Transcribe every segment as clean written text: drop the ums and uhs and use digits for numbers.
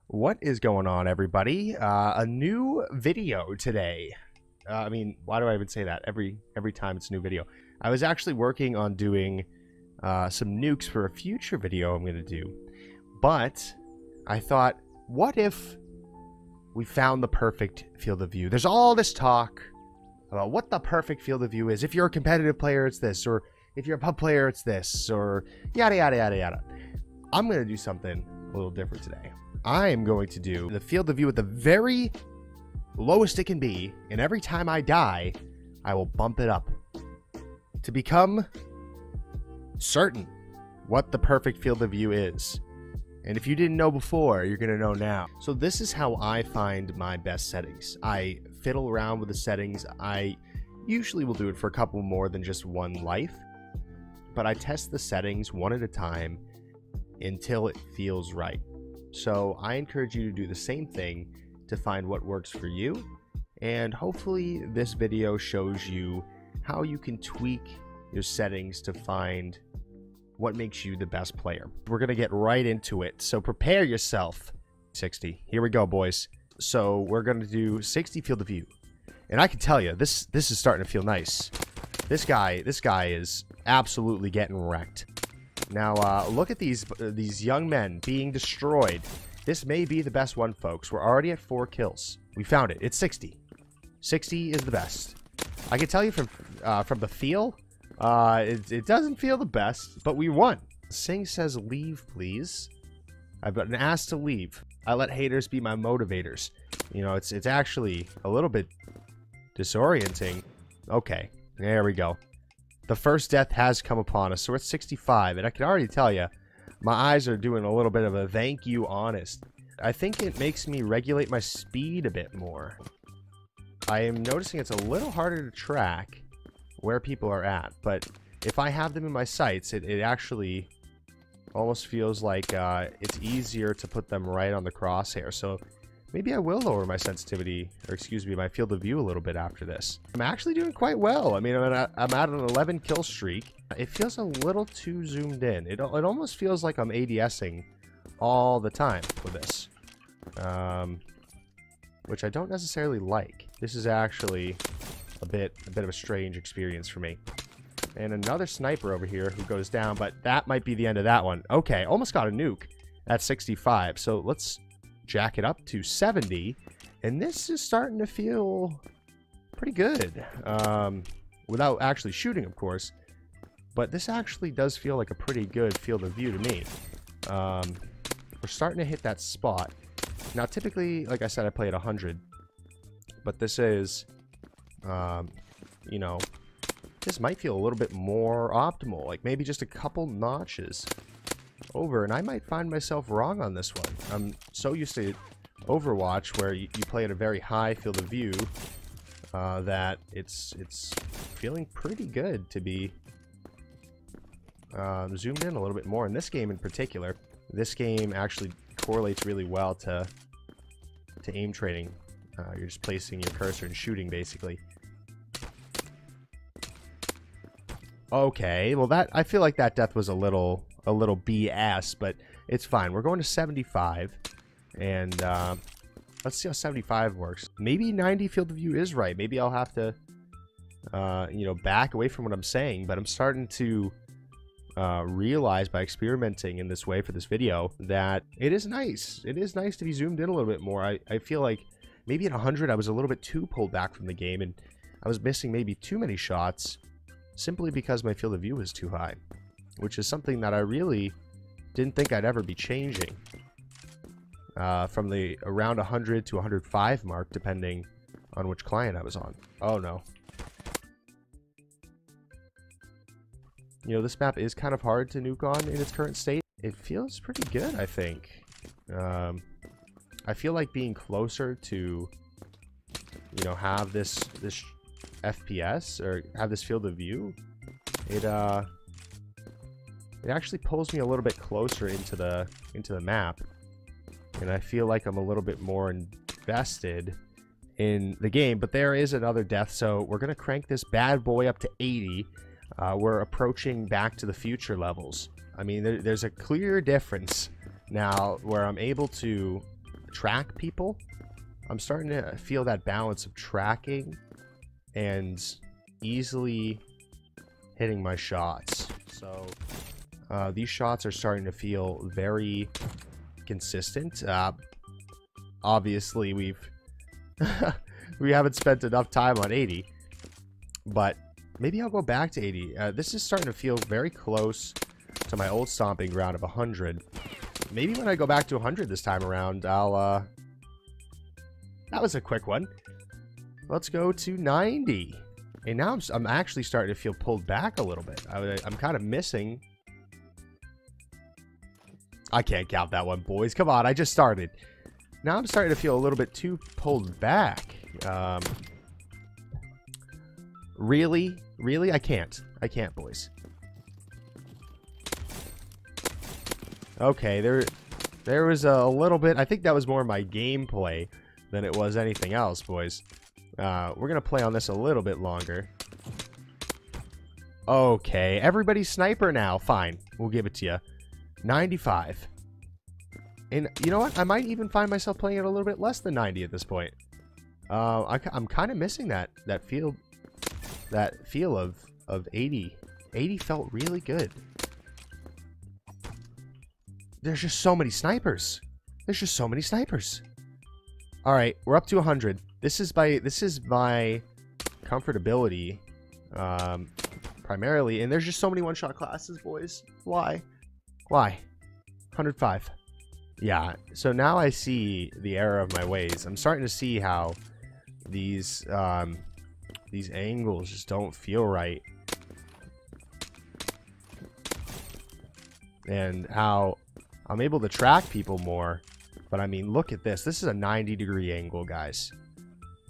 What is going on, everybody? A new video today. I mean, why do I even say that? Every time it's a new video. I was actually working on doing some nukes for a future video I'm going to do. But I thought, what if we found the perfect field of view? There's all this talk about what the perfect field of view is. If you're a competitive player, it's this. Or if you're a pub player, it's this. Or yada, yada, yada, yada. I'm going to do something a little different today. I am going to do the field of view at the very lowest it can be, and every time I die, I will bump it up to become certain what the perfect field of view is. And if you didn't know before, you're going to know now. So this is how I find my best settings. I fiddle around with the settings. I usually will do it for a couple more than just one life, but I test the settings one at a time until it feels right. So I encourage you to do the same thing to find what works for you, and hopefully this video shows you how you can tweak your settings to find what makes you the best player. We're gonna get right into it, so prepare yourself. 60. Here we go, boys. So we're gonna do 60 field of view, and I can tell you this is starting to feel nice. This guy is absolutely getting wrecked. Now, look at these young men being destroyed. This may be the best one, folks. We're already at 4 kills. We found it. It's 60. 60 is the best. I can tell you from the feel, it doesn't feel the best, but we won. Sing says, leave, please. I've been asked to leave. I let haters be my motivators. You know, it's actually a little bit disorienting. Okay, there we go. The first death has come upon us, so we're at 65, and I can already tell you, my eyes are doing a little bit of a thank you honest. I think it makes me regulate my speed a bit more. I am noticing it's a little harder to track where people are at, but if I have them in my sights, it actually almost feels like it's easier to put them right on the crosshair, so maybe I will lower my sensitivity, or excuse me, my field of view a little bit after this. I'm actually doing quite well. I mean, I'm at an 11 kill streak. It feels a little too zoomed in. It almost feels like I'm ADSing all the time with this, which I don't necessarily like. This is actually a bit of a strange experience for me. And another sniper over here who goes down, but that might be the end of that one. Okay, almost got a nuke at 65. So let's jack it up to 70, and this is starting to feel pretty good, without actually shooting, of course, but this actually does feel like a pretty good field of view to me. We're starting to hit that spot. Now typically, like I said, I play at 100, but this is you know, this might feel a little bit more optimal, like maybe just a couple notches over, and I might find myself wrong on this one. I'm so used to Overwatch, where you play at a very high field of view, that it's feeling pretty good to be zoomed in a little bit more. In this game in particular, this game actually correlates really well to aim training. You're just placing your cursor and shooting, basically. Okay, well I feel like that death was a little BS, but it's fine. We're going to 75, and let's see how 75 works. Maybe 90 field of view is right. Maybe I'll have to, you know, back away from what I'm saying, but I'm starting to realize by experimenting in this way for this video that it is nice. It is nice to be zoomed in a little bit more. I feel like maybe at 100 I was a little bit too pulled back from the game, and I was missing maybe too many shots simply because my field of view was too high, which is something that I really didn't think I'd ever be changing. From the around 100 to 105 mark, depending on which client I was on. Oh no. You know, this map is kind of hard to nuke on in its current state. It feels pretty good, I think. I feel like being closer to, you know, have this FPS, or have this field of view, it actually pulls me a little bit closer into the map, and I feel like I'm a little bit more invested in the game. But there is another death, so we're gonna crank this bad boy up to 80. We're approaching Back to the Future levels. I mean, there's a clear difference now where I'm able to track people. I'm starting to feel that balance of tracking and easily hitting my shots. So these shots are starting to feel very consistent. Obviously, we haven't spent enough time on 80, but maybe I'll go back to 80. This is starting to feel very close to my old stomping ground of 100. Maybe when I go back to 100 this time around, I'll, that was a quick one. Let's go to 90. And now I'm actually starting to feel pulled back a little bit. I'm kind of missing. I can't count that one, boys. Come on, I just started. Now I'm starting to feel a little bit too pulled back. Really? Really? I can't. I can't, boys. Okay, there was a little bit. I think that was more my gameplay than it was anything else, boys. We're going to play on this a little bit longer. Okay, everybody's sniper now. Fine, we'll give it to you. 95. And you know what? I might even find myself playing it a little bit less than 90 at this point. I'm kind of missing that feel of 80. 80 felt really good. There's just so many snipers. There's just so many snipers. All right, we're up to 100. This is my comfortability, primarily. And there's just so many one-shot classes, boys. Why? 105. Yeah. So now I see the error of my ways. I'm starting to see how these angles just don't feel right, and how I'm able to track people more. But I mean, look at this. This is a 90-degree angle, guys.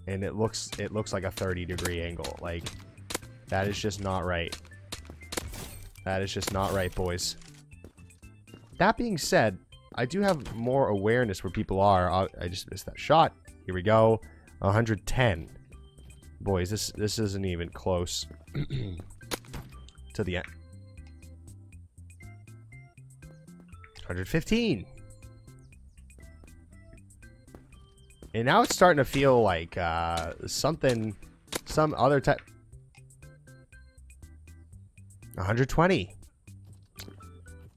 And it looks like a 30-degree angle. Like, that is just not right. That is just not right, boys. That being said, I do have more awareness where people are. I just missed that shot. Here we go. 110. Boys, this isn't even close to the end. 115. And now it's starting to feel like some other type. 120.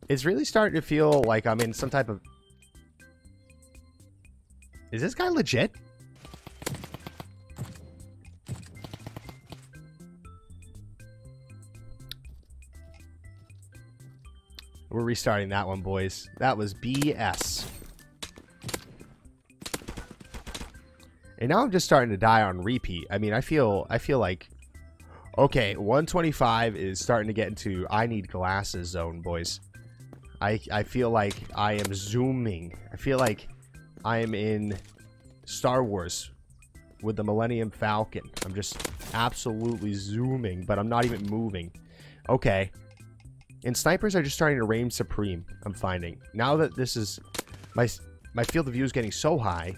It's really starting to feel like I'm in some type of... Is this guy legit? We're restarting that one, boys. That was BS. And now I'm just starting to die on repeat. I mean, I feel like, okay, 125 is starting to get into I need glasses zone, boys. I feel like I am zooming. I feel like I am in Star Wars with the Millennium Falcon. I'm just absolutely zooming, but I'm not even moving. Okay. And snipers are just starting to reign supreme, I'm finding. Now that this is... My field of view is getting so high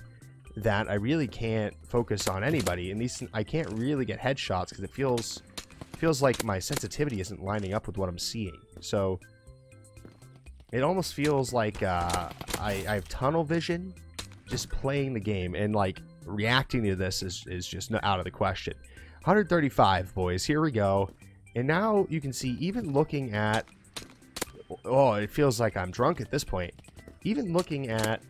that I really can't focus on anybody. And I can't really get headshots because it feels like my sensitivity isn't lining up with what I'm seeing. So it almost feels like I have tunnel vision just playing the game, and like reacting to this is just out of the question. 135, boys. Here we go. And now you can see, even looking at... Oh, it feels like I'm drunk at this point. Even looking at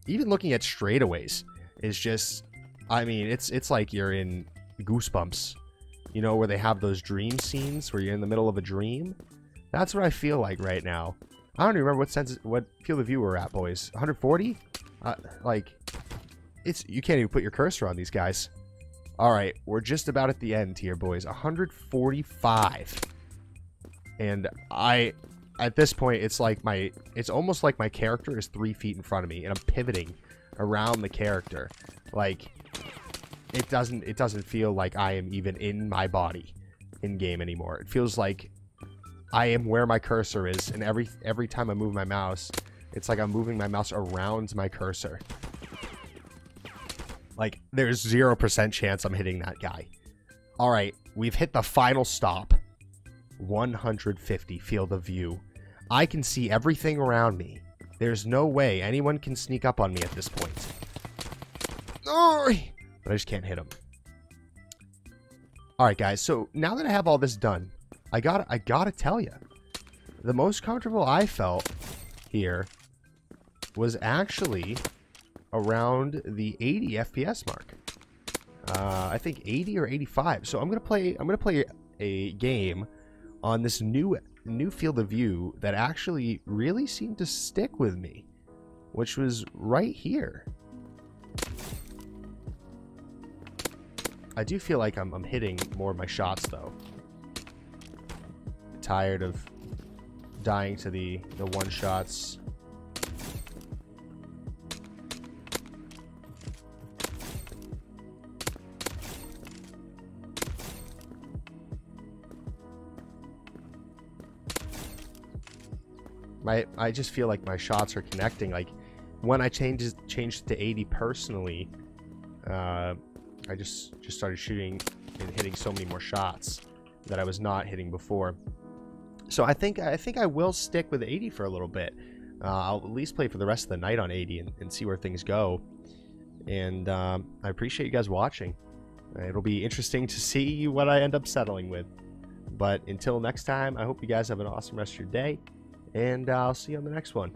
straightaways is just... I mean, it's like you're in Goosebumps. You know, where they have those dream scenes where you're in the middle of a dream? That's what I feel like right now. I don't even remember what field of view we're at, boys. 140? Like, you can't even put your cursor on these guys. Alright, we're just about at the end here, boys. 145. And at this point, it's almost like my character is 3 feet in front of me, and I'm pivoting around the character. Like, it doesn't feel like I am even in my body in game anymore. It feels like I am where my cursor is, and every time I move my mouse, it's like I'm moving my mouse around my cursor. Like, there's 0% chance I'm hitting that guy. Alright, we've hit the final stop. 150 field of view. I can see everything around me. There's no way anyone can sneak up on me at this point. Oh, but I just can't hit him. Alright, guys. So, now that I have all this done, I gotta tell you. The most comfortable I felt here was actually around the 80 FPS mark. I think 80 or 85. So I'm gonna play a game on this new field of view that actually really seemed to stick with me, which was right here. I do feel like I'm hitting more of my shots though. Tired of dying to the one shots. I just feel like my shots are connecting. Like when I changed to 80 personally, I just started shooting and hitting so many more shots that I was not hitting before. So I think I will stick with 80 for a little bit. I'll at least play for the rest of the night on 80 and see where things go. And I appreciate you guys watching. It'll be interesting to see what I end up settling with. But until next time, I hope you guys have an awesome rest of your day. And I'll see you on the next one.